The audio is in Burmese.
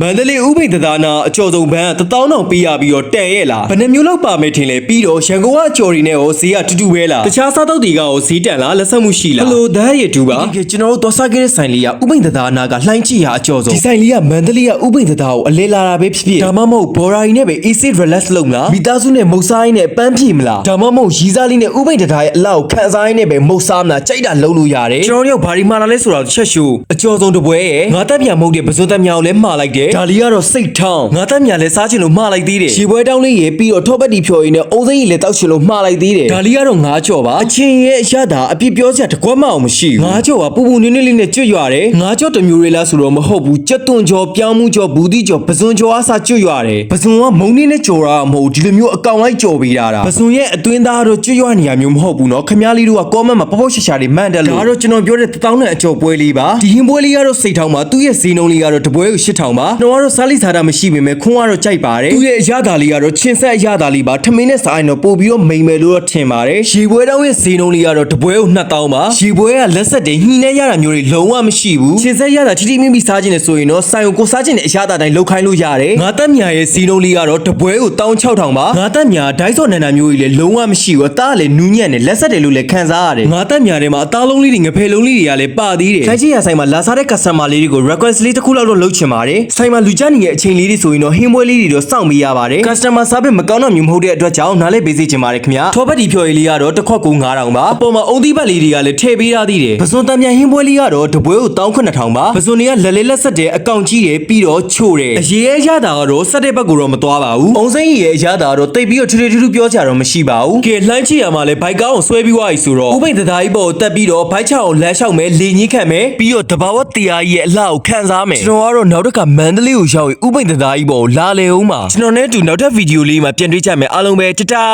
မန္တလေးဥပိ္ပဒနာအကျော်စုံဘန်း1000ပေးရပြီးတော့တန်ရဲ့လားဘယ်နှမျိုးလောက်ပါမယ်ထင်လဲပြီးတော့ရန်ကုန်ကအကျော်ရီနဲ့ရောဈေးကတူတူပဲလားတခြားစားတောက်တွေကရောဈေးတန်လားလက်ဆက်မှုရှိလားဟယ်လိုဒန်းရီတူပါကျွန်တော်တို့သွားစားခဲ့တဲ့ဆိုင်လေးကဥပိ္ပဒနာကလှိုင်းချီရာအကျော်စုံဒီဆိုင်လေးကမန္တလေးကဥပိ္ပဒနာကိုအလဲလာတာပဲဖြစ်ဖြစ်ဒါမှမဟုတ်ဘော်ရာရီနဲ့ပဲ easy relax လုပ်မလားမိသားစုနဲ့မုတ်စားရင်းနဲ့ပန်းပြေမလားဒါမှမဟုတ်ရီစားလေးနဲ့ဥပိ္ပဒနာရဲ့အလောက်ခန်းစားရင်းနဲ့ပဲမုတ်စားမလားကြိုက်တာလုပ်လို့ရတယ်ကျွန်တော်တို့ဘာဒီမှာလာလဲဆိုတော့ချက်ရှိုးအကျော်စုံတပွဲရဲ့ငါတက်ပြန်မဟုတ်တဲ့ပစုံတက်မြောင်လည်းမှားလိုက်တယ်ဒါလီကတော့စိတ်ထောင်းငါတက်မြန်လဲစားချင်လို့မှားလိုက်သေးတယ်ရေပွဲတောင်းလေးရေပြီးတော့ထောပတ်တီဖြော်ရင်းနဲ့အုံးစိမ့်ကြီးလဲတောက်ချင်လို့မှားလိုက်သေးတယ်ဒါလီကတော့ငါးကြော်ပါအချင်းရဲ့အရသာအပြစ်ပြောစရာတကွက်မအောင်မရှိဘူးငါးကြော်ကပူပူနွေ့နွေ့လေးနဲ့ကျွတ်ရွရတယ်ငါးကြော်တစ်မျိုးလေးလားဆိုတော့မဟုတ်ဘူးကြက်သွန်ကြော်ပြောင်းမှုကြော်ဘူးတိကြော်ပစုံကြော်အားစားကျွတ်ရတယ်ပစုံကမုံနေနဲ့ကြော်တာမဟုတ်ဒီလိုမျိုးအကောင်လိုက်ကြော်ပေးတာပစုံရဲ့အတွင်းသားတော့ကျွတ်ရွနေရမျိုးမဟုတ်ဘူးနော်ခမားလေးတို့ကကောမန့်မှာပပုတ်ရှာရှာလေးမှန်တယ်လို့ဒါတော့ကျွန်တော်ပြောတဲ့1000နဲ့အကျော်ပွဲလေးပါဒီဟင်းပွဲလေးကတော့စိတ်ထောင်းပါသူ့ရဲ့ဈေးနှုန်းလေးကတော့တပွဲကို8000ပါကျွန်တော်ကတော့စားလိစားတာမရှိပေမဲ့ခွန်းကတော့ကြိုက်ပါတယ်သူ့ရဲ့အရသာလေးကတော့ချင်းဆက်အရသာလေးပါထမင်းနဲ့စားရင်တော့ပို့ပြီးတော့မိန်မယ်လို့တော့ထင်ပါတယ်ရေပွဲတောင်းရဲ့ဈေးနှုန်းလေးကတော့တပွဲကို2000ပါရေပွဲကလက်ဆက်တွေညှိနှဲရတာမျိုးတွေလုံးဝမရှိဘူးချင်းဆက်ရတာထိထိမိမိစားခြင်းနဲ့ဆိုရင်တော့ဆိုင်ကိုကိုစားခြင်းနဲ့အရသာတိုင်းလောက်ခိုင်းလို့ရတယ်ငါတက်မြာရဲ့ဈေးနှုန်းလေးကတော့တပွဲကို16000ပါငါတက်မြာဒိုင်းစော်နန္ဒာမျိုးကြီးလည်းလုံးဝမရှိဘူးအသားလည်းနူးညံ့တယ်လက်ဆက်တယ်လို့လည်းခံစားရတယ်ငါတက်မြာထဲမှာအသားလုံးလေးတွေငဖယ်လုံးလေးတွေကလည်းပါသေးတယ်ခိုင်းချီရဆိုင်မှာလာစားတဲ့ customer လေးတွေကို request လေးတစ်ခုလောက်တော့လုပ်ချင်ပါတယ်ဆိုင်မှာလူကြနေတဲ့အချိန်လေးတွေဆိုရင်တော့ဟင်းပွဲလေးတွေတော့စောင့်ပေးရပါတယ် customer service မကောင်းတော့မျိုးမဟုတ်တဲ့အတွက်ကြောင့်နားလဲပေးစေချင်ပါတယ်ခင်ဗျာထောပတ်တီဖြော်ရည်လေးကတော့တစ်ခွက်ကို9000ပါအပေါ်မှာအုံသီးပတ်လေးတွေကလည်းထည့်ပေးရသေးတယ်ပစွန်တံမြန်ဟင်းပွဲလေးကတော့တပွဲကို19000ပါပစွန်တွေကလက်လေးလက်ဆက်တဲ့အကောင့်ကြီးတယ်ပြီးတော့ချို့တယ်အရေးအရသာကတော့စက်တဲ့ဘက်ကိုတော့မသွားပါဘူးအုံစိမ့်ရဲ့အရသာကတော့တိတ်ပြီးတော့ထူထူပြောကြတော့မရှိပါဘူးကဲလှမ်းချီရမှာလဲဘိုက်ကောင်းကိုဆွဲပြီးွားပြီဆိုတော့ဥပိ္ပဒသားကြီးပေါ်ကိုတက်ပြီးတော့ဘိုက်ချအောင်လမ်းလျှောက်မယ်လေညင်းခတ်မယ်ပြီးတော့တဘာဝတရားကြီးရဲ့အလှကိုခံစားမယ်ကျွန်တော်ကတော့နောက်တစ်ခါမန္တလေးကိုရောက်ရင်ဥပိ္ပဒသားကြီးပေါ်ကိုလာလေဦးမှာကျွန်တော်နဲ့အတူနောက်ထပ်ဗီဒီယိုလေးမှာပြန်တွေ့ကြမယ်အားလုံးပဲတတာ